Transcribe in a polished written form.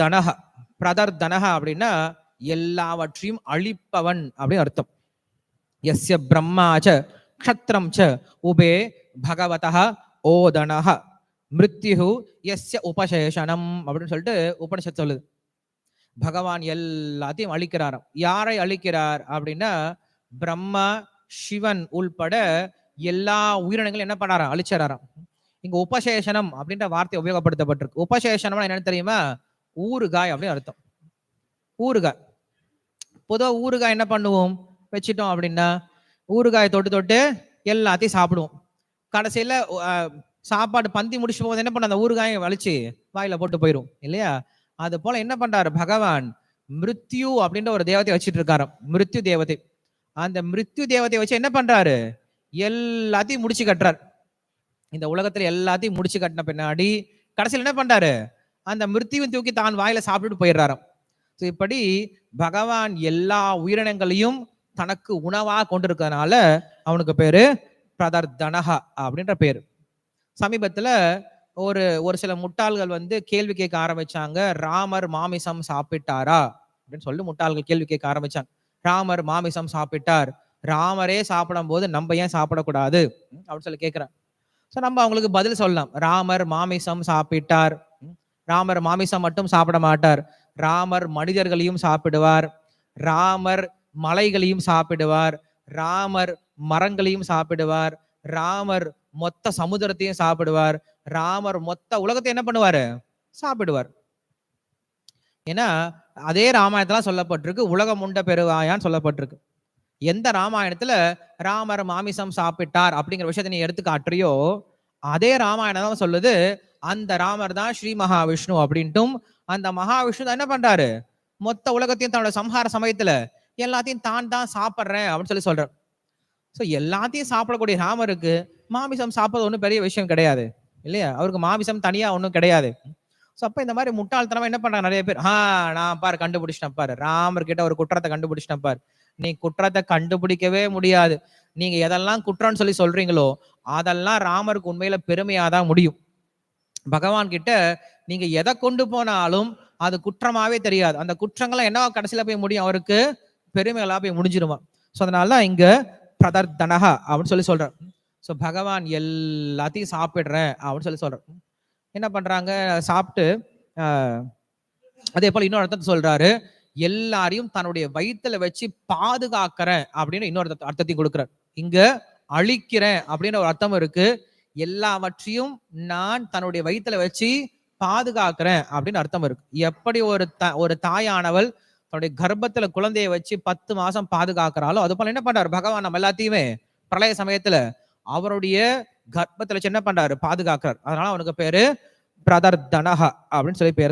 பிரதர்தனஹ. பிரதர்தனஹ அப்படின்னா எல்லாவற்றையும் அழிப்பவன் அப்படின்னு அர்த்தம். யஸ்ய பிரம்மாச்ச க்ஷத்ரம் ச உபே பகவதः ஓதனஹ மிருத்யு யஸ்ய உபசேஷனம் அப்படின்னு சொல்லிட்டு உபனிஷத் சொல்லுது. பகவான் எல்லாத்தையும் அழிக்கிறாராம். யாரை அழிக்கிறார் அப்படின்னா பிரம்மா சிவன் உள்பட எல்லா உயிரினங்களும் என்ன பண்ணாராம், அழிச்சாராம். இங்க உபசேஷனம் அப்படின்ற வார்த்தை உபயோகப்படுத்தப்பட்டிருக்கு. உபசேஷனம் என்னன்னு தெரியுமா? ஊறுகாய் அப்படின்னு அர்த்தம். ஊறுகாய். பொதுவாக ஊறுகாய் என்ன பண்ணுவோம், வச்சிட்டோம் அப்படின்னா ஊறுகாய் தொட்டு தொட்டு எல்லாத்தையும் சாப்பிடுவோம். கடைசியில சாப்பாடு பந்தி முடிச்சு போது என்ன பண்ண அந்த ஊறுகாயை வலிச்சு வாயில போட்டு போயிடும் இல்லையா? அது போல என்ன பண்றாரு பகவான், மிருத்யு அப்படின்ற ஒரு தேவத்தை வச்சிட்டு இருக்காரு. மிருத்யு தேவதை. அந்த மிருத்யு தேவத்தை வச்சு என்ன பண்றாரு, எல்லாத்தையும் முடிச்சு கட்டுறார். இந்த உலகத்துல எல்லாத்தையும் முடிச்சு கட்டின பின்னாடி கடைசியில் என்ன பண்றாரு, அந்த மிருத்யுவை தூக்கி தான் வாயில சாப்பிட்டுட்டு போயிடுறாராம். இப்படி பகவான் எல்லா உயிரினங்களையும் தனக்கு உணவா கொண்டிருக்கிறதுனால அவனுக்கு பேரு பிரதர்தனஹா அப்படின்ற பேரு. சமீபத்துல ஒரு சில முட்டாள்கள் கேள்வி கேட்க ஆரம்பிச்சாங்க, ராமர் மாமிசம் சாப்பிட்டாரா அப்படின்னு சொல்லி முட்டாள்கள் கேள்வி கேட்க ஆரம்பிச்சாங்க. ராமர் மாமிசம் சாப்பிட்டார், ராமரே சாப்பிடும் போது நம்ம ஏன் சாப்பிடக்கூடாது அப்படின்னு சொல்லி கேட்கிறான். ஸோ நம்ம அவங்களுக்கு பதில் சொல்லலாம். ராமர் மாமிசம் சாப்பிட்டார், ராமர் மாமிசம் மட்டும் சாப்பிட மாட்டார், ராமர் மனிதர்களையும் சாப்பிடுவார், ராமர் மலைகளையும் சாப்பிடுவார், ராமர் மரங்களையும் சாப்பிடுவார், ராமர் மொத்த சமுதிரத்தையும் சாப்பிடுவார், ராமர் மொத்த உலகத்தை என்ன பண்ணுவாரு, சாப்பிடுவார். ஏன்னா அதே ராமாயணத்துல சொல்லப்பட்டிருக்கு, உலகம் உண்ட பெருவாயான்னு சொல்லப்பட்டிருக்கு. எந்த ராமாயணத்துல ராமர் மாமிசம் சாப்பிட்டார் அப்படிங்கிற விஷயத்தை நீ எடுத்து காட்டுறியோ அதே ராமாயணம் தான் சொல்லுது அந்த ராமர் தான் ஸ்ரீ மகாவிஷ்ணு அப்படின்ட்டும், அந்த மகாவிஷ்ணு தான் என்ன பண்றாரு, மொத்த உலகத்தையும் தன்னோட சம்ஹார சமயத்துல எல்லாத்தையும் தான் சாப்பிட்றேன் அப்படின்னு சொல்லி சொல்றார். ஸோ எல்லாத்தையும் சாப்பிடக்கூடிய ராமருக்கு மாமிசம் சாப்பிட்றது ஒன்றும் பெரிய விஷயம் கிடையாது இல்லையா? அவருக்கு மாமிசம் தனியா ஒன்றும் கிடையாது. ஸோ அப்போ இந்த மாதிரி முட்டாள்தனமா என்ன பண்றாங்க நிறைய பேர், நான் பாரு கண்டுபிடிச்சிட்டேன் பாரு, ராமர் கிட்ட ஒரு குற்றத்தை கண்டுபிடிச்சிட்டேன் பாரு. நீ குற்றத்தை கண்டுபிடிக்கவே முடியாது. நீங்க எதெல்லாம் குற்றம்னு சொல்லி சொல்றீங்களோ அதெல்லாம் ராமருக்கு உண்மையில பெருமையாதான் முடியும். பகவான் கிட்ட நீங்க எதை கொண்டு போனாலும் அது குற்றமாவே தெரியாது. அந்த குற்றங்களை என்ன கடைசியில போய் முடியும், அவருக்கு பெருமைகளா போய் முடிஞ்சிருமா. ஸோ அதனாலதான் இங்க பிரதர்தனஹா அப்படின்னு சொல்லி சொல்றார். ஸோ பகவான் எல்லாத்தையும் சாப்பிடுறேன் அப்படின்னு சொல்லி சொல்றார். என்ன பண்றாங்க, சாப்பிட்டு அதே போல இன்னொரு அர்த்தத்தை சொல்றாரு, எல்லாரையும் தன்னுடைய வயிற்றுல வச்சு பாதுகாக்கிறேன் அப்படின்னு இன்னொரு அர்த்தத்தையும் கொடுக்கிறார். இங்க அழிக்கிறேன் அப்படின்ற ஒரு அர்த்தம் இருக்கு. எல்லாவற்றையும் நான் தன்னுடைய வயிற்றுல வச்சு பாதுகாக்கிறேன் அப்படின்னு அர்த்தம் இருக்கு. எப்படி ஒரு தாயானவள் தன்னுடைய கர்ப்பத்துல குழந்தைய வச்சு 10 மாசம் பாதுகாக்கிறாளோ அது போல என்ன பண்றாரு பகவான் நம்ம எல்லாத்தையுமே பிரளய சமயத்துல அவருடைய கர்ப்பத்துல வச்சு என்ன பண்றாரு, பாதுகாக்கிறார். அதனால அவனுக்கு பேரு பிரதர்தனஹா அப்படின்னு சொல்லி பேரு.